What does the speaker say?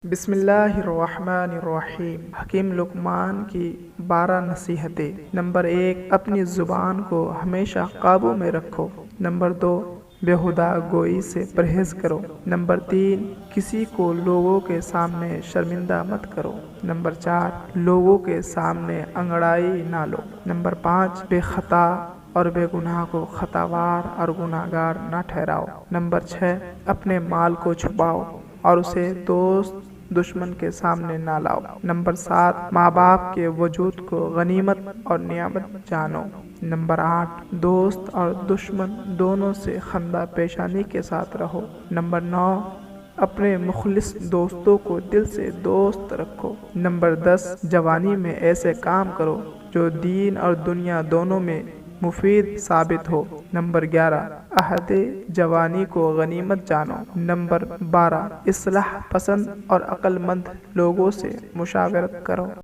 بسم اللہ الرحمن الرحیم۔ حکیم لقمان کی 12 نصیحتیں۔ نمبر 1، اپنی زبان کو ہمیشہ قابو میں رکھو۔ نمبر 2، بیہودہ گوئی سے پرہیز کرو۔ نمبر 3، کسی کو لوگوں کے سامنے شرمندہ مت کرو۔ نمبر 4، لوگوں کے سامنے انگڑائی نہ لو۔ نمبر 5، بے خطا اور بے گناہ کو خطاوار اور گناہگار نہ ٹھہراؤ۔ نمبر 6، اپنے مال کو چھپاؤ اور اسے دوست دشمن کے سامنے نہ لاؤ۔ نمبر 7، ماں باپ کے وجود کو غنیمت اور نعمت جانو۔ نمبر 8، دوست اور دشمن دونوں سے خندہ پیشانی کے ساتھ رہو۔ نمبر 9، اپنے مخلص دوستوں کو دل سے دوست رکھو۔ نمبر 10، جوانی میں ایسے کام کرو جو دین اور دنیا دونوں میں مفید ثابت ہو۔ نمبر 11، عہد جوانی کو غنیمت جانو۔ نمبر 12، اصلاح پسند اور عقل مند لوگوں سے مشاورت کرو۔